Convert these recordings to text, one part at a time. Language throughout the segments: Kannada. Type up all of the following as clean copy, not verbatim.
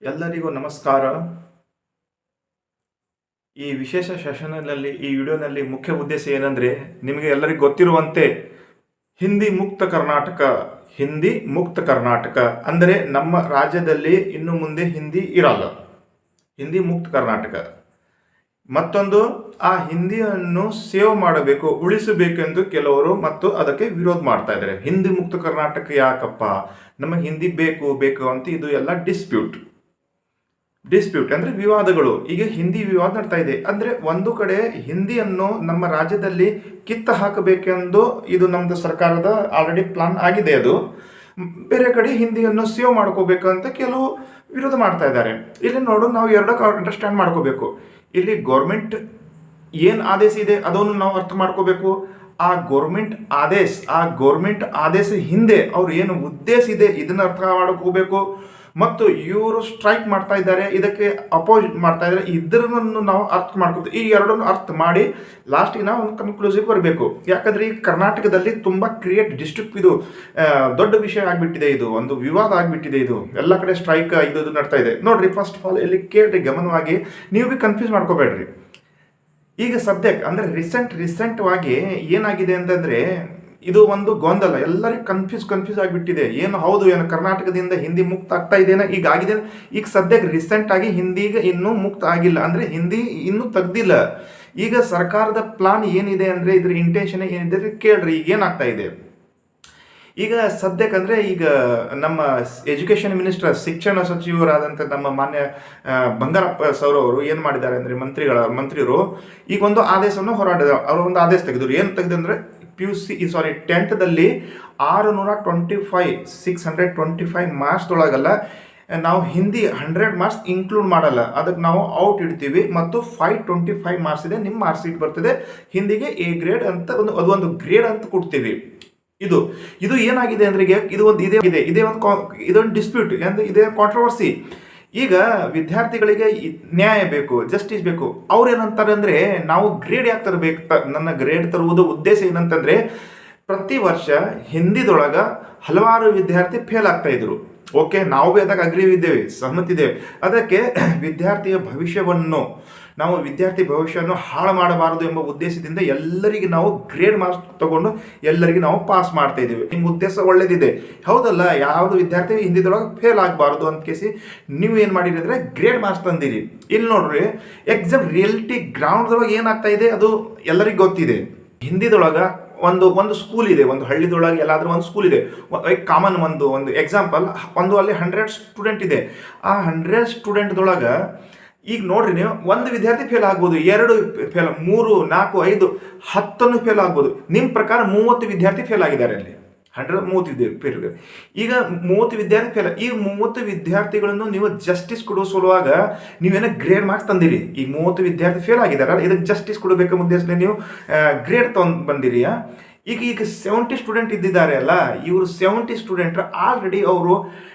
ಎಲ್ಲರಿಗೂ ನಮಸ್ಕಾರ. ಈ ವಿಶೇಷ ಸೆಷನ್ನಲ್ಲಿ ಈ ವಿಡಿಯೋನಲ್ಲಿ ಮುಖ್ಯ ಉದ್ದೇಶ ಏನಂದರೆ, ನಿಮಗೆ ಎಲ್ಲರಿಗೂ ಗೊತ್ತಿರುವಂತೆ ಹಿಂದಿ ಮುಕ್ತ ಕರ್ನಾಟಕ ಅಂದರೆ ನಮ್ಮ ರಾಜ್ಯದಲ್ಲಿ ಇನ್ನು ಮುಂದೆ ಹಿಂದಿ ಇರಲ್ಲ. ಹಿಂದಿ ಮುಕ್ತ ಕರ್ನಾಟಕ. ಮತ್ತೊಂದು, ಆ ಹಿಂದಿಯನ್ನು ಸೇವ್ ಮಾಡಬೇಕು, ಉಳಿಸಬೇಕೆಂದು ಕೆಲವರು ಮತ್ತು ಅದಕ್ಕೆ ವಿರೋಧ ಮಾಡ್ತಾ ಇದ್ದಾರೆ. ಹಿಂದಿ ಮುಕ್ತ ಕರ್ನಾಟಕ ಯಾಕಪ್ಪ, ನಮಗೆ ಹಿಂದಿ ಬೇಕು ಅಂತ ಇದು ಎಲ್ಲ ಡಿಸ್ಪ್ಯೂಟ್ ಅಂದರೆ ವಿವಾದಗಳು. ಈಗ ಹಿಂದಿ ವಿವಾದ ನಡ್ತಾ ಇದೆ. ಅಂದರೆ ಒಂದು ಕಡೆ ಹಿಂದಿಯನ್ನು ನಮ್ಮ ರಾಜ್ಯದಲ್ಲಿ ಕಿತ್ತ ಹಾಕಬೇಕೆಂದು ಇದು ನಮ್ಮದು ಸರ್ಕಾರದ ಆಲ್ರೆಡಿ ಪ್ಲಾನ್ ಆಗಿದೆ. ಅದು ಬೇರೆ ಕಡೆ ಹಿಂದಿಯನ್ನು ಸೇವ್ ಮಾಡ್ಕೋಬೇಕಂತ ಕೆಲವು ವಿರೋಧ ಮಾಡ್ತಾ ಇದ್ದಾರೆ. ಇಲ್ಲಿ ನೋಡು, ನಾವು ಎರಡಕ್ಕೆ ಅಂಡರ್ಸ್ಟ್ಯಾಂಡ್ ಮಾಡ್ಕೋಬೇಕು. ಇಲ್ಲಿ ಗೌರ್ಮೆಂಟ್ ಏನು ಆದೇಶ ಇದೆ ಅದನ್ನು ನಾವು ಅರ್ಥ ಮಾಡ್ಕೋಬೇಕು. ಆ ಗೌರ್ಮೆಂಟ್ ಆದೇಶ ಹಿಂದೆ ಅವ್ರು ಏನು ಉದ್ದೇಶ ಇದೆ ಇದನ್ನು ಅರ್ಥ ಮಾಡ್ಕೋಬೇಕು. ಮತ್ತು ಇವರು ಸ್ಟ್ರೈಕ್ ಮಾಡ್ತಾ ಇದ್ದಾರೆ, ಇದಕ್ಕೆ ಅಪೋಸ್ ಮಾಡ್ತಾ ಇದ್ದಾರೆ, ಇದರನ್ನು ನಾವು ಅರ್ಥ ಮಾಡ್ಕೋತೀವಿ. ಈ ಎರಡನ್ನು ಅರ್ಥ ಮಾಡಿ ಲಾಸ್ಟಿಗೆ ನಾವು ಒಂದು ಕನ್ಕ್ಲೂಸಿವ್ ಬರಬೇಕು. ಯಾಕಂದರೆ ಈ ಕರ್ನಾಟಕದಲ್ಲಿ ತುಂಬ ಡಿಸ್ಟ್ರಿಕ್ಟ್ ಇದು ದೊಡ್ಡ ವಿಷಯ ಆಗಿಬಿಟ್ಟಿದೆ. ಇದು ಒಂದು ವಿವಾದ ಆಗಿಬಿಟ್ಟಿದೆ. ಇದು ಎಲ್ಲ ಕಡೆ ಸ್ಟ್ರೈಕ್ ಇದು ನಡ್ತಾ ಇದೆ. ನೋಡ್ರಿ, ಫಸ್ಟ್ ಆಫ್ ಆಲ್ ಇಲ್ಲಿ ಕೇಳ್ರಿ ಗಮನವಾಗಿ, ನೀವು ಭೀ ಕನ್ಫ್ಯೂಸ್ ಮಾಡ್ಕೋಬೇಡ್ರಿ. ಈಗ ಸದ್ಯಕ್ಕೆ ಅಂದರೆ ರೀಸೆಂಟ್ವಾಗಿ ಏನಾಗಿದೆ ಅಂತಂದರೆ, ಇದು ಒಂದು ಗೊಂದಲ, ಎಲ್ಲರಿಗೂ ಕನ್ಫ್ಯೂಸ್ ಆಗಿಬಿಟ್ಟಿದೆ. ಏನು ಹೌದು, ಏನು ಕರ್ನಾಟಕದಿಂದ ಹಿಂದಿ ಮುಕ್ತ ಆಗ್ತಾ ಇದೇನೋ, ಈಗ ಆಗಿದೆ. ಈಗ ಸದ್ಯಕ್ಕೆ ರೀಸೆಂಟಾಗಿ ಹಿಂದಿಗೆ ಇನ್ನೂ ಮುಕ್ತ ಆಗಿಲ್ಲ, ಅಂದರೆ ಹಿಂದಿ ಇನ್ನೂ ತೆಗ್ದಿಲ್ಲ. ಈಗ ಸರ್ಕಾರದ ಪ್ಲಾನ್ ಏನಿದೆ ಅಂದರೆ, ಇದ್ರ ಇಂಟೆನ್ಷನ್ ಏನಿದೆ ಕೇಳ್ರಿ. ಈಗ ಏನಾಗ್ತಾ ಇದೆ ಈಗ ಸದ್ಯಕ್ಕಂದರೆ, ಈಗ ನಮ್ಮ ಎಜುಕೇಷನ್ ಮಿನಿಸ್ಟರ್, ಶಿಕ್ಷಣ ಸಚಿವರಾದಂಥ ನಮ್ಮ ಮಾನ್ಯ ಬಂಗಾರಪ್ಪ ಸರ್ ಅವರು ಏನು ಮಾಡಿದ್ದಾರೆ ಅಂದರೆ, ಮಂತ್ರಿಗಳು ಈಗ ಒಂದು ಆದೇಶವನ್ನು ಹೊರಡಿದ. ಅವರು ಒಂದು ಆದೇಶ ತೆಗೆದರು. ಏನು ತೆಗೆದಂದರೆ, ಟೆಂತ್ದಲ್ಲಿ 625 ಮಾರ್ಕ್ಸ್ದೊಳಗಲ್ಲ ನಾವು ಹಿಂದಿ 100 ಮಾರ್ಕ್ಸ್ ಇನ್ಕ್ಲೂಡ್ ಮಾಡಲ್ಲ. ಅದಕ್ಕೆ ನಾವು ಔಟ್ ಇಡ್ತೀವಿ. ಮತ್ತು 525 ಮಾರ್ಕ್ಸ್ ಇದೆ, ನಿಮ್ಮ ಮಾರ್ಕ್ಸ್ ಶೀಟ್ ಬರ್ತದೆ. ಹಿಂದಿಗೆ ಎ ಗ್ರೇಡ್ ಅಂತ ಒಂದು ಗ್ರೇಡ್ ಅಂತ ಕೊಡ್ತೀವಿ. ಇದು ಏನಾಗಿದೆ ಅಂದ್ರೆ, ಇದೊಂದು ಡಿಸ್ಪ್ಯೂಟ್, ಇದೇ ಕಾಂಟ್ರವರ್ಸಿ. ಈಗ ವಿದ್ಯಾರ್ಥಿಗಳಿಗೆ ನ್ಯಾಯ ಬೇಕು, ಜಸ್ಟಿಸ್ ಬೇಕು. ಅವ್ರು ಏನಂತಾರೆ ಅಂದರೆ, ನಾವು ಗ್ರೇಡ್ ಯಾಕೆ ತರಬೇಕು, ನನ್ನ ಗ್ರೇಡ್ ತರುವುದು ಉದ್ದೇಶ ಏನಂತಂದರೆ, ಪ್ರತಿ ವರ್ಷ ಹಿಂದಿದೊಳಗೆ ಹಲವಾರು ವಿದ್ಯಾರ್ಥಿ ಫೇಲ್ ಆಗ್ತಾ ಇದ್ರು. ಓಕೆ, ನಾವು ಭೀ ಅದಕ್ಕೆ ಅಗ್ರಿವಿದ್ದೇವೆ, ಸಹಮತಿದ್ದೇವೆ. ಅದಕ್ಕೆ ವಿದ್ಯಾರ್ಥಿ ಭವಿಷ್ಯವನ್ನು ಹಾಳು ಮಾಡಬಾರದು ಎಂಬ ಉದ್ದೇಶದಿಂದ ಎಲ್ಲರಿಗೆ ನಾವು ಗ್ರೇಡ್ ಮಾರ್ಕ್ಸ್ ತಗೊಂಡು ಎಲ್ಲರಿಗೆ ನಾವು ಪಾಸ್ ಮಾಡ್ತಾ ಇದ್ದೀವಿ. ನಿಮ್ಮ ಉದ್ದೇಶ ಒಳ್ಳೇದಿದೆ, ಹೌದಲ್ಲ? ಯಾವುದು ವಿದ್ಯಾರ್ಥಿ ಹಿಂದಿದೊಳಗೆ ಫೇಲ್ ಆಗಬಾರ್ದು ಅಂತ ಕೇಸಿ ನೀವು ಏನು ಮಾಡಿರಿ ಅಂದರೆ ಗ್ರೇಡ್ ಮಾರ್ಕ್ಸ್ ತಂದಿರಿ. ಇಲ್ಲಿ ನೋಡ್ರಿ, ಎಕ್ಸಾಮ್ ರಿಯಾಲಿಟಿ ಗ್ರೌಂಡ್ದೊಳಗೆ ಏನಾಗ್ತಾ ಇದೆ ಅದು ಎಲ್ಲರಿಗೂ ಗೊತ್ತಿದೆ. ಹಿಂದಿದೊಳಗೆ ಒಂದು ಸ್ಕೂಲ್ ಇದೆ, ಒಂದು ಹಳ್ಳಿದೊಳಗೆ ಎಲ್ಲಾದರೂ ಒಂದು ಸ್ಕೂಲ್ ಇದೆ. ಕಾಮನ್ ಒಂದು ಎಕ್ಸಾಂಪಲ್, ಅಲ್ಲಿ 100 ಸ್ಟೂಡೆಂಟ್ ಇದೆ. ಆ 100 ಸ್ಟೂಡೆಂಟ್ದೊಳಗೆ ಈಗ ನೋಡ್ರಿ, ನೀವು ಒಂದು ವಿದ್ಯಾರ್ಥಿ ಫೇಲ್ ಆಗ್ಬೋದು, 2 ಫೇಲ್, 3, 4, 5, 10 ಫೇಲ್ ಆಗ್ಬೋದು. ನಿಮ್ಮ ಪ್ರಕಾರ 30 ವಿದ್ಯಾರ್ಥಿ ಫೇಲ್ ಆಗಿದ್ದಾರೆ. ಅಲ್ಲಿ 130 ಫೇಲ್ ಇದೆ. ಈಗ 30 ವಿದ್ಯಾರ್ಥಿ ಫೇಲ್. ಈ 30 ವಿದ್ಯಾರ್ಥಿಗಳನ್ನು ನೀವು ಜಸ್ಟಿಸ್ ಕೊಡೋ ಸಲುವಾಗ ನೀವೇನೋ ಗ್ರೇಡ್ ಮಾರ್ಕ್ಸ್ ತಂದಿರಿ. ಈಗ 30 ವಿದ್ಯಾರ್ಥಿ ಫೇಲ್ ಆಗಿದ್ದಾರೆ, ಇದಕ್ಕೆ ಜಸ್ಟಿಸ್ ಕೊಡಬೇಕು ಉದ್ದೇಶದಲ್ಲಿ ನೀವು ಗ್ರೇಡ್ ಬಂದಿರಿ. ಈಗ 70 ಸ್ಟೂಡೆಂಟ್ ಇದ್ದಿದ್ದಾರೆ ಅಲ್ಲ, ಇವರು 70 ಸ್ಟೂಡೆಂಟ್ ಆಲ್ರೆಡಿ ಅವರು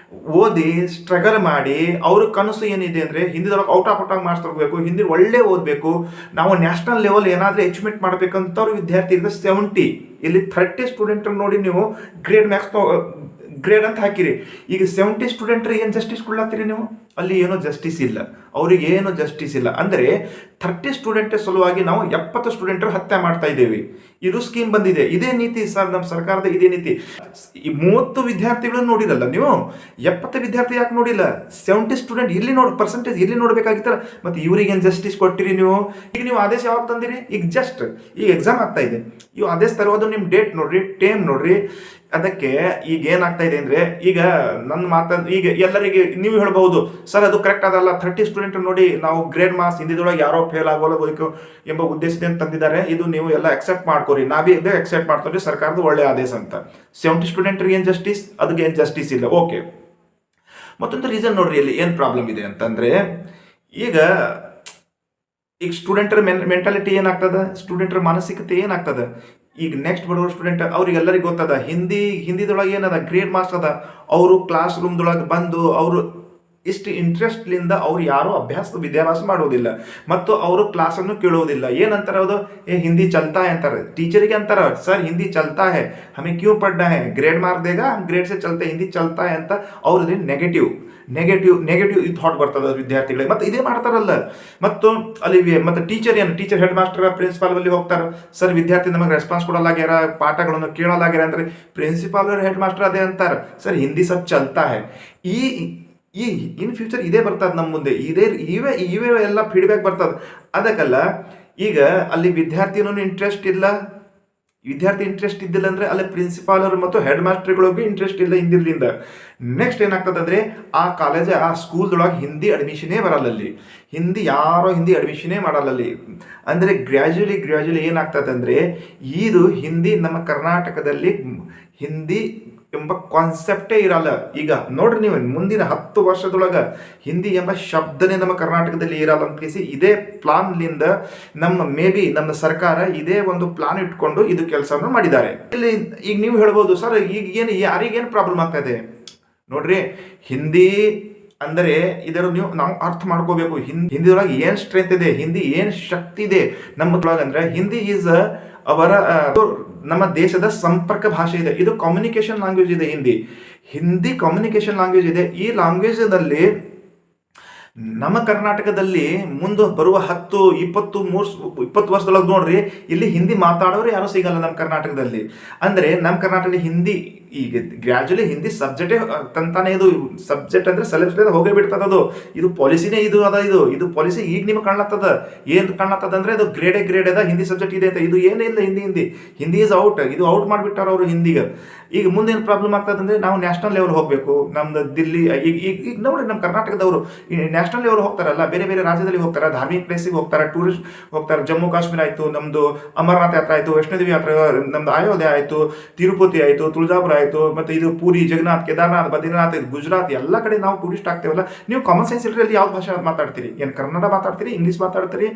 ಓದಿ ಸ್ಟ್ರಗಲ್ ಮಾಡಿ, ಅವ್ರ ಕನಸು ಏನಿದೆ ಅಂದರೆ, ಹಿಂದಿದೊಳಗೆ ಔಟ್ ಆಫ್ ಮಾರ್ಕ್ಸ್ ತಗೋಬೇಕು, ಹಿಂದಿ ಒಳ್ಳೆ ಓದಬೇಕು, ನಾವು ನ್ಯಾಷನಲ್ ಲೆವೆಲ್ ಏನಾದರೂ ಅಚೀವ್ಮೆಂಟ್ ಮಾಡಬೇಕಂತವ್ರು ವಿದ್ಯಾರ್ಥಿ ಇದ್ರೆ 70. ಇಲ್ಲಿ 30 ಸ್ಟೂಡೆಂಟ್ ನೋಡಿ ನೀವು ಗ್ರೇಡ್ ಅಂತ ಹಾಕಿರಿ. ಈಗ 70 ಸ್ಟೂಡೆಂಟ್ರಿ ಏನು ಜಸ್ಟಿಸ್ ಕೊಡ್ಲಾತ್ತೀರಿ ನೀವು? ಅಲ್ಲಿ ಏನೋ ಜಸ್ಟಿಸ್ ಇಲ್ಲ, ಅವ್ರಿಗೆ ಏನೋ ಜಸ್ಟಿಸ್ ಇಲ್ಲ. ಅಂದರೆ 30 ಸ್ಟೂಡೆಂಟ್ ಸಲುವಾಗಿ ನಾವು 70 ಸ್ಟೂಡೆಂಟ್ರು ಹತ್ಯೆ ಮಾಡ್ತಾ ಇದ್ದೇವೆ. ಇದು ಸ್ಕೀಮ್ ಬಂದಿದೆ. ಇದೇ ನೀತಿ ಸರ್, ನಮ್ಮ ಸರ್ಕಾರದ ಇದೇ ನೀತಿ. ಈ 30 ವಿದ್ಯಾರ್ಥಿಗಳನ್ನು ನೋಡಿರಲ್ಲ ನೀವು, 70 ವಿದ್ಯಾರ್ಥಿ ಯಾಕೆ ನೋಡಿಲ್ಲ? 70 ಸ್ಟೂಡೆಂಟ್ ಇಲ್ಲಿ ಪರ್ಸೆಂಟೇಜ್ ಇಲ್ಲಿ ನೋಡಬೇಕಾಗಿತ್ತಲ್ಲ. ಮತ್ತು ಇವರಿಗೆ ಏನು ಜಸ್ಟಿಸ್ ಕೊಟ್ಟಿರಿ ನೀವು? ಈಗ ನೀವು ಆದೇಶ ಯಾವಾಗ ತಂದಿರಿ? ಈಗ ಎಕ್ಸಾಮ್ ಆಗ್ತಾ ಇದೆ. ಇವು ಆದೇಶ ತರೋದು ನಿಮ್ಮ ಡೇಟ್ ನೋಡ್ರಿ, ಟೈಮ್ ನೋಡ್ರಿ. ಅದಕ್ಕೆ ಈಗ ಏನಾಗ್ತಾ ಇದೆ ಅಂದರೆ, ಈಗ ನನ್ನ ಈಗ ಎಲ್ಲರಿಗೆ ನೀವು ಹೇಳ್ಬಹುದು, ಸರ್ ಅದು ಕರೆಕ್ಟ್ ಅದಲ್ಲ, 30 ಸ್ಟೂಡೆಂಟ್ ನೋಡಿ ನಾವು ಗ್ರೇಡ್ ಮಾರ್ಕ್ಸ್ ಹಿಂದಿದೊಳಗೆ ಯಾರೋ ಫೇಲ್ ಆಗೋಬೇಕು ಎಂಬ ಉದ್ದೇಶದಿಂದ ತಂದಿದ್ದಾರೆ. ಇದು ನೀವು ಎಲ್ಲ ಅಕ್ಸೆಪ್ಟ್ ಮಾಡ್ಕೋರಿ, ನಾವೇ ಇದೇ ಅಕ್ಸೆಪ್ಟ್ ಮಾಡ್ತೀವಿ, ಸರ್ಕಾರದ ಒಳ್ಳೆ ಆದೇಶ ಅಂತ. 70 ಸ್ಟೂಡೆಂಟ್ರಿಗೆ ಏನು ಜಸ್ಟಿಸ್? ಅದಕ್ಕೆ ಏನು ಜಸ್ಟಿಸ್ ಇಲ್ಲ. ಓಕೆ, ಮತ್ತೊಂದು ರೀಸನ್ ನೋಡ್ರಿ, ಇಲ್ಲಿ ಏನು ಪ್ರಾಬ್ಲಮ್ ಇದೆ ಅಂತಂದರೆ, ಈಗ ಸ್ಟೂಡೆಂಟರ ಮೆಂಟಾಲಿಟಿ ಏನಾಗ್ತದೆ, ಸ್ಟೂಡೆಂಟರ ಮಾನಸಿಕತೆ ಏನಾಗ್ತದೆ. ಈಗ ನೆಕ್ಸ್ಟ್ ಬರೋ ಸ್ಟೂಡೆಂಟ್ ಅವ್ರಿಗೆಲ್ಲರಿಗೂ ಗೊತ್ತದ, ಹಿಂದಿದೊಳಗೆ ಏನದ ಗ್ರೇಡ್ ಮಾರ್ಕ್ಸ್ ಅದ. ಅವರು ಕ್ಲಾಸ್ ರೂಮ್ದೊಳಗೆ ಬಂದು ಅವರು ಇಷ್ಟು ಇಂಟ್ರೆಸ್ಟ್ಲಿಂದ ಅವ್ರು ಯಾರೂ ವಿದ್ಯಾಭ್ಯಾಸ ಮಾಡುವುದಿಲ್ಲ ಮತ್ತು ಅವರು ಕ್ಲಾಸನ್ನು ಕೇಳುವುದಿಲ್ಲ. ಏನಂತಾರೆ ಅದು, ಹಿಂದಿ ಚಲ್ತಾ है ಅಂತಾರೆ. ಟೀಚರಿಗೆ ಅಂತಾರೆ, ಸರ್ ಹಿಂದಿ ಚಲ್ತಾ है, ಹಮೆ ಕ್ಯೂ ಪಡ್ನಾ है, ಗ್ರೇಡ್ ಮಾರ್ಕ್ ದೇगा, हम ग्रेड से चलते ಹಿಂದಿ ಚಲ್ತಾ है ಅಂತ ಅವ್ರದ್ದು ನೆಗೆಟಿವ್ ಥಾಟ್ ಬರ್ತದೆ ವಿದ್ಯಾರ್ಥಿಗಳಿಗೆ. ಮತ್ತು ಇದೇ ಮಾಡ್ತಾರಲ್ಲ. ಮತ್ತು ಅಲ್ಲಿ ಮತ್ತು ಟೀಚರ್ ಹೆಡ್ ಮಾಸ್ಟರ್ ಪ್ರಿನ್ಸಿಪಾಲ್ ಬಳಿ ಹೋಗ್ತಾರೆ, ಸರ್ ವಿದ್ಯಾರ್ಥಿ ನಮಗೆ ರೆಸ್ಪಾನ್ಸ್ ಕೊಡಲಾಗ್ಯಾರ, ಪಾಠಗಳನ್ನು ಕೇಳಲಾಗ್ಯಾರ ಅಂದರೆ ಪ್ರಿನ್ಸಿಪಾಲ್ ಹೆಡ್ ಮಾಸ್ಟರ್ ಅದೇ ಅಂತಾರೆ, ಸರ್ ಹಿಂದಿ ಸಬ್ ಚಲ್ತಾ है. ಈ ಇನ್ ಫ್ಯೂಚರ್ ಇದೇ ಬರ್ತದೆ ನಮ್ಮ ಮುಂದೆ, ಇವೇ ಎಲ್ಲ ಫೀಡ್ಬ್ಯಾಕ್ ಬರ್ತದೆ. ಅದಕ್ಕಲ್ಲ ಈಗ ಅಲ್ಲಿ ವಿದ್ಯಾರ್ಥಿ ಇಂಟ್ರೆಸ್ಟ್ ಇದ್ದಿಲ್ಲ ಅಂದರೆ ಅಲ್ಲಿ ಪ್ರಿನ್ಸಿಪಾಲರು ಮತ್ತು ಹೆಡ್ ಮಾಸ್ಟರ್ಗಳಿಗೆ ಇಂಟ್ರೆಸ್ಟ್ ಇಲ್ಲ ಹಿಂದಿಲಿಂದ. ನೆಕ್ಸ್ಟ್ ಏನಾಗ್ತದೆ ಅಂದರೆ ಆ ಸ್ಕೂಲ್ದೊಳಗೆ ಹಿಂದಿ ಅಡ್ಮಿಷನೇ ಬರಲ್ಲಲ್ಲಿ, ಹಿಂದಿ ಅಡ್ಮಿಷನೇ ಮಾಡಲ್ಲಲ್ಲಿ. ಅಂದರೆ ಗ್ರ್ಯಾಜುಲಿ ಏನಾಗ್ತದೆ ಅಂದರೆ ಇದು ಹಿಂದಿ ನಮ್ಮ ಕರ್ನಾಟಕದಲ್ಲಿ ಹಿಂದಿ ಎಂಬ ಕಾನ್ಸೆಪ್ಟೇ ಇರಲ್ಲ. ಈಗ ನೋಡ್ರಿ ನೀವು ಮುಂದಿನ 10 ವರ್ಷದೊಳಗೆ ಹಿಂದಿ ಎಂಬ ಶಬ್ದನೇ ನಮ್ಮ ಕರ್ನಾಟಕದಲ್ಲಿ ಇರಲ್ಲ ಅಂತ ಕೇಸಿ ಇದೇ ಪ್ಲಾನ್ಲಿಂದ ನಮ್ಮ ಸರ್ಕಾರ ಇದೇ ಒಂದು ಪ್ಲಾನ್ ಇಟ್ಕೊಂಡು ಇದು ಕೆಲಸವನ್ನು ಮಾಡಿದ್ದಾರೆ. ಇಲ್ಲಿ ಈಗ ನೀವು ಹೇಳ್ಬೋದು, ಸರ್ ಈಗ ಯಾರಿಗೇನು ಪ್ರಾಬ್ಲಮ್ ಆಗ್ತದೆ ನೋಡ್ರಿ, ಹಿಂದಿ ಅಂದರೆ ನಾವು ಅರ್ಥ ಮಾಡ್ಕೋಬೇಕು. ಹಿಂದಿಯೊಳಗೆ ಏನು ಸ್ಟ್ರೆಂತ್ ಇದೆ, ಹಿಂದಿ ಏನು ಶಕ್ತಿ ಇದೆ ನಮ್ಮದೊಳಗೆ ಅಂದರೆ ಹಿಂದಿ ಈಸ್ ನಮ್ಮ ದೇಶದ ಸಂಪರ್ಕ ಭಾಷೆ ಇದೆ. ಇದು ಕಮ್ಯುನಿಕೇಶನ್ ಲ್ಯಾಂಗ್ವೇಜ್ ಇದೆ. ಹಿಂದಿ ಕಮ್ಯುನಿಕೇಶನ್ ಲ್ಯಾಂಗ್ವೇಜ್ ಇದೆ. ಈ ಲ್ಯಾಂಗ್ವೇಜಲ್ಲಿ ನಮ್ಮ ಕರ್ನಾಟಕದಲ್ಲಿ ಮುಂದೆ ಬರುವ 10-20 ವರ್ಷದೊಳಗೆ ನೋಡ್ರಿ, ಇಲ್ಲಿ ಹಿಂದಿ ಮಾತಾಡೋರು ಯಾರು ಸಿಗಲ್ಲ ನಮ್ಮ ಕರ್ನಾಟಕದಲ್ಲಿ. ಅಂದರೆ ನಮ್ಮ ಕರ್ನಾಟಕದಲ್ಲಿ ಹಿಂದಿ ಈಗ ಗ್ರ್ಯಾಜುಲಿ ಹಿಂದಿ ಸಬ್ಜೆಕ್ಟೇ ತಂತಾನೆ, ಇದು ಸಬ್ಜೆಕ್ಟ್ ಅಂದರೆ ಸಿಲೆಬಸ್ ಹೋಗೇ ಬಿಡ್ತದ. ಇದು ಪಾಲಿಸಿನೇ ಇದು ಪಾಲಿಸಿ ಈಗ ನಿಮ್ಗೆ ಕಾಣ್ಲತ್ತದ. ಏನು ಕಾಣ್ಲತ್ತದ ಅಂದರೆ ಅದು ಗ್ರೇಡ್ ಅದ ಹಿಂದಿ ಸಬ್ಜೆಕ್ಟ್ ಇದೆ ಅಂತ. ಇದು ಏನಿಲ್ಲ, ಹಿಂದಿ ಈಸ್ ಔಟ್. ಇದು ಔಟ್ ಮಾಡಿಬಿಟ್ಟಾರ ಅವರು ಹಿಂದಿಗೆ. ಈಗ ಮುಂದೇನು ಪ್ರಾಬ್ಲಮ್ ಆಗ್ತದೆ ಅಂದರೆ ನಾವು ನ್ಯಾಷನಲ್ ಲೆವೆಲ್ ಹೋಗಬೇಕು. ನಮ್ದು ದಿಲ್ಲಿ ಈಗ ನೋಡಿ, ನಮ್ಮ ಕರ್ನಾಟಕದವರು ನ್ಯಾಷನಲ್ ಲೆವೆಲ್ ಹೋಗ್ತಾರಲ್ಲ, ಬೇರೆ ರಾಜ್ಯದಲ್ಲಿ ಹೋಗ್ತಾರೆ, ಧಾರ್ಮಿಕ ಪ್ಲೇಸಿಗೆ ಹೋಗ್ತಾರೆ, ಟೂರಿಸ್ಟ್ ಹೋಗ್ತಾರೆ. ಜಮ್ಮು ಕಾಶ್ಮೀರ ಆಯಿತು, ನಮ್ಮದು ಅಮರನಾಥ ಯಾತ್ರೆ ಆಯಿತು, ವೈಷ್ಣೋದೇವಿ ಯಾತ್ರೆ, ನಮ್ಮದು ಅಯೋಧ್ಯೆ ಆಯಿತು, ತಿರುಪತಿ ಆಯಿತು, ತುಳಜಾಪುರ ಆಯಿತು, ಮತ್ತು ಇದು ಪೂರಿ, ಜಗನ್ನಾಥ್, ಕೇದಾರ್ನಾಥ್, ಬದ್ರಿನಾಥ್, ಗುಜರಾತ್ ಎಲ್ಲ ಕಡೆ ನಾವು ಟೂರಿಸ್ಟ್ ಆಗ್ತೇವಲ್ಲ. ನೀವು ಕಾಮನ್ ಸೆನ್ಸ್ ಇಲ್ಲರಲ್ಲಿ ಯಾವ ಭಾಷೆ ಮಾತಾಡ್ತೀರಿ? ಏನು ಕನ್ನಡ ಮಾತಾಡ್ತೀರಿ, ಇಂಗ್ಲೀಷ್ ಮಾತಾಡ್ತೀರಿ,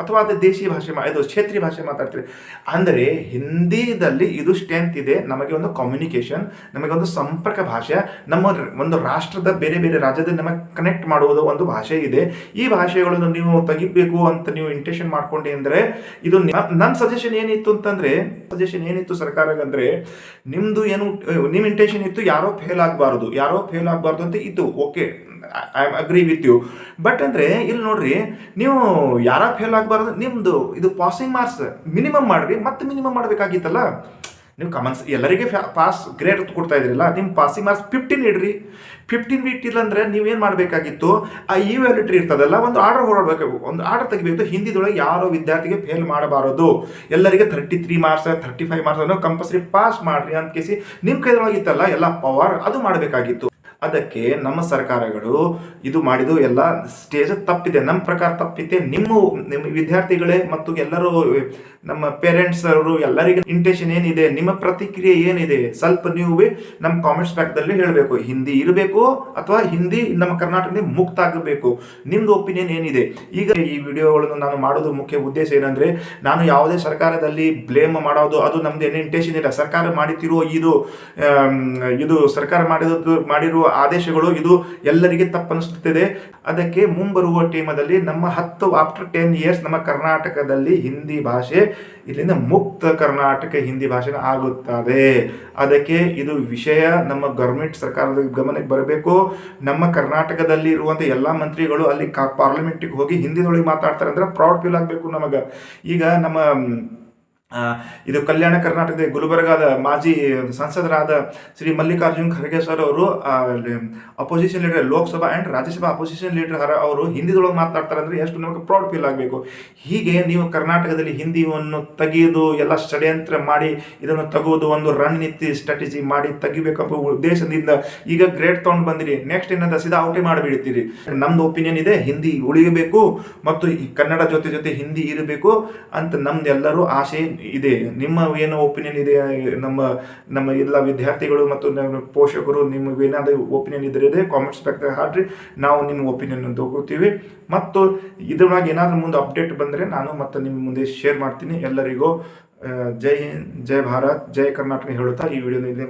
ಅಥವಾ ಅದು ದೇಶಿ ಭಾಷೆ ಕ್ಷೇತ್ರೀಯ ಭಾಷೆ ಮಾತಾಡ್ತೀರಿ? ಅಂದರೆ ಹಿಂದಿದಲ್ಲಿ ಇದು ಸ್ಟ್ರೆಂತ್ ಇದೆ. ನಮಗೆ ಒಂದು ಕಮ್ಯುನಿಕೇಷನ್, ನಮಗೆ ಒಂದು ಸಂಪರ್ಕ ಭಾಷೆ, ನಮ್ಮ ಒಂದು ರಾಷ್ಟ್ರದ ಬೇರೆ ರಾಜ್ಯದಲ್ಲಿ ನಮಗೆ ಕನೆಕ್ಟ್ ಮಾಡುವುದು ಒಂದು ಭಾಷೆ ಇದೆ. ಈ ಭಾಷೆಗಳನ್ನು ನೀವು ತೆಗಿಬೇಕು ಅಂತ ನೀವು ಇಂಟೆನ್ಷನ್ ಮಾಡ್ಕೊಂಡಿ ಅಂದರೆ ಇದು ನನ್ನ ಸಜೆಷನ್ ಏನಿತ್ತು ಸರ್ಕಾರಕ್ಕೆ ಅಂದರೆ, ನಿಮ್ಮ ಇಂಟೆನ್ಷನ್ ಇತ್ತು ಯಾರೋ ಫೇಲ್ ಆಗಬಾರ್ದು ಅಂತ ಇತ್ತು. Okay, I am agree with you. But ಅಂದರೆ ಇಲ್ಲಿ ನೋಡ್ರಿ, ನೀವು ಯಾರೋ ಫೇಲ್ ಆಗಬಾರ್ದು, ನಿಮ್ಮದು ಇದು ಪಾಸಿಂಗ್ ಮಾರ್ಕ್ಸ್ ಮಿನಿಮಮ್ ಮಾಡಿರಿ. ಮತ್ತೆ ಮಿನಿಮಮ್ ಮಾಡಬೇಕಾಗಿತ್ತಲ್ಲ. ನೀವು ಎಲ್ಲರಿಗೆ ಪಾಸ್ ಗ್ರೇಡ್ ಕೊಡ್ತಾ ಇದ್ರಲ್ಲ, ನಿಮ್ಮ ಪಾಸಿಂಗ್ ಮಾರ್ಕ್ಸ್ 15 ಇಡ್ರಿ. 15 ಇಟ್ಟಿಲ್ಲ ಅಂದರೆ ನೀವೇನು ಮಾಡಬೇಕಾಗಿತ್ತು, ಆ ಇವ್ಯಾಲ್ಯೂಟರಿ ಇರ್ತದಲ್ಲ, ಒಂದು ಆರ್ಡರ್ ತೆಗಿಬೇಕು. ಹಿಂದಿದೊಳಗೆ ಯಾರೋ ವಿದ್ಯಾರ್ಥಿಗೆ ಫೇಲ್ ಮಾಡಬಾರದು, ಎಲ್ಲರಿಗೆ 33 ಮಾರ್ಕ್ಸ್ 35 ಮಾರ್ಕ್ಸ್ ಕಂಪಲ್ಸರಿ ಪಾಸ್ ಮಾಡ್ರಿ ಅಂತ ಕೇಸಿ ನಿಮ್ಮ ಕೈದೊಳಗಿತ್ತಲ್ಲ ಎಲ್ಲ ಪವರ್, ಅದು ಮಾಡಬೇಕಾಗಿತ್ತು. ಅದಕ್ಕೆ ನಮ್ಮ ಸರ್ಕಾರಗಳು ಇದು ಮಾಡಿದ್ದು ಎಲ್ಲ ಸ್ಟೇಜ್ ತಪ್ಪಿದೆ, ನಮ್ಮ ಪ್ರಕಾರ ತಪ್ಪಿದೆ. ನಿಮ್ಮ ವಿದ್ಯಾರ್ಥಿಗಳೇ ಮತ್ತು ಎಲ್ಲರೂ ನಮ್ಮ ಪೇರೆಂಟ್ಸ್ ಅವರು ಎಲ್ಲರಿಗೆ ಇಂಟೆನ್ಷನ್ ಏನಿದೆ, ನಿಮ್ಮ ಪ್ರತಿಕ್ರಿಯೆ ಏನಿದೆ, ಸ್ವಲ್ಪ ನೀವು ನಮ್ಮ ಕಾಮೆಂಟ್ಸ್ ಬ್ಯಾಕ್ದಲ್ಲಿ ಹೇಳಬೇಕು. ಹಿಂದಿ ಇರಬೇಕು ಅಥವಾ ಹಿಂದಿ ನಮ್ಮ ಕರ್ನಾಟಕದಲ್ಲಿ ಮುಕ್ತ ಆಗಬೇಕು, ನಿಮ್ದು ಒಪಿನಿಯನ್ ಏನಿದೆ. ಈಗ ಈ ವಿಡಿಯೋಗಳನ್ನು ನಾನು ಮಾಡೋದು ಮುಖ್ಯ ಉದ್ದೇಶ ಏನಂದರೆ, ನಾನು ಯಾವುದೇ ಸರ್ಕಾರದಲ್ಲಿ ಬ್ಲೇಮ್ ಮಾಡೋದು ಅದು ನಮ್ದು ಏನು ಇಂಟೆನ್ಷನ್ ಇಲ್ಲ. ಸರ್ಕಾರ ಮಾಡುತ್ತಿರುವ ಇದು ಸರ್ಕಾರ ಮಾಡಿರುವ ಆದೇಶಗಳು ಇದು ಎಲ್ಲರಿಗೆ ತಪ್ಪನಿಸುತ್ತಿದೆ. ಅದಕ್ಕೆ ಮುಂಬರುವ ಟೈಮಲ್ಲಿ ನಮ್ಮ ಆಫ್ಟರ್ 10 years ನಮ್ಮ ಕರ್ನಾಟಕದಲ್ಲಿ ಹಿಂದಿ ಭಾಷೆ ಇಲ್ಲಿಂದ ಮುಕ್ತ ಕರ್ನಾಟಕ ಹಿಂದಿ ಭಾಷೆ ಆಗುತ್ತದೆ. ಅದಕ್ಕೆ ಇದು ವಿಷಯ ನಮ್ಮ ಗೌರ್ಮೆಂಟ್ ಸರ್ಕಾರದ ಗಮನಕ್ಕೆ ಬರಬೇಕು. ನಮ್ಮ ಕರ್ನಾಟಕದಲ್ಲಿ ಇರುವಂಥ ಎಲ್ಲ ಮಂತ್ರಿಗಳು ಅಲ್ಲಿ ಪಾರ್ಲಿಮೆಂಟಿಗೆ ಹೋಗಿ ಹಿಂದಿದೊಳಗೆ ಮಾತಾಡ್ತಾರೆ ಅಂದರೆ ಪ್ರೌಡ್ ಫೀಲ್ ಆಗಬೇಕು ನಮಗೆ. ಈಗ ನಮ್ಮ ಇದು ಕಲ್ಯಾಣ ಕರ್ನಾಟಕದ ಗುಲ್ಬರ್ಗಾದ ಮಾಜಿ ಸಂಸದರಾದ ಶ್ರೀ ಮಲ್ಲಿಕಾರ್ಜುನ್ ಖರ್ಗೆ ಸರ್ ಅವರು opposition leader, Lok Sabha and Rajya Sabha opposition leader ಅವರು ಹಿಂದಿದೊಳಗೆ ಮಾತಾಡ್ತಾರೆ ಅಂದರೆ ಎಷ್ಟು ನಮಗೆ ಪ್ರೌಡ್ ಫೀಲ್ ಆಗಬೇಕು. ಹೀಗೆ ನೀವು ಕರ್ನಾಟಕದಲ್ಲಿ ಹಿಂದಿಯನ್ನು ತೆಗೆಯೋದು ಎಲ್ಲ ಷಡ್ಯಂತ್ರ ಮಾಡಿ ಇದನ್ನು ತೆಗೆಯೋದು ಒಂದು ರಣನೀತಿ ಸ್ಟ್ರಾಟಜಿ ಮಾಡಿ ತೆಗಿಬೇಕಪ್ಪ ಉದ್ದೇಶದಿಂದ ಈಗ ಗ್ರೇಡ್ ತೊಗೊಂಡು ಬಂದಿರಿ. ನೆಕ್ಸ್ಟ್ ಏನಂತ ಸೀದಾ ಔಟೇ ಮಾಡಿಬಿಡ್ತೀರಿ. ನಮ್ದು ಒಪಿನಿಯನ್ ಇದೆ, ಹಿಂದಿ ಉಳಿಯಬೇಕು ಮತ್ತು ಕನ್ನಡ ಜೊತೆ ಹಿಂದಿ ಇರಬೇಕು ಅಂತ ನಮ್ದೆಲ್ಲರೂ ಆಸೆ ಇದೆ. ನಿಮ್ಮ ಏನು ಒಪಿನಿಯನ್ ಇದೆ, ನಮ್ಮ ಎಲ್ಲ ವಿದ್ಯಾರ್ಥಿಗಳು ಮತ್ತು ನಮ್ಮ ಪೋಷಕರು ನಿಮಗೇನಾದರೂ ಒಪಿನಿಯನ್ ಇದ್ದರೆ ಕಾಮೆಂಟ್ಸ್ ಬ್ಯಾಕ್ದಾಗ ಹಾಡ್ರಿ, ನಾವು ನಿಮ್ಮ ಒಪಿನಿಯನ್ ತಗೋತೀವಿ. ಮತ್ತು ಇದ್ರೊಳಗೆ ಏನಾದರೂ ಮುಂದೆ ಅಪ್ಡೇಟ್ ಬಂದರೆ ನಾನು ಮತ್ತೆ ನಿಮ್ಮ ಮುಂದೆ ಶೇರ್ ಮಾಡ್ತೀನಿ. ಎಲ್ಲರಿಗೂ ಜೈ ಹಿಂದ್, ಜೈ ಭಾರತ್, ಜೈ ಕರ್ನಾಟಕ ಹೇಳುತ್ತಾ ಈ ವಿಡಿಯೋದಲ್ಲಿ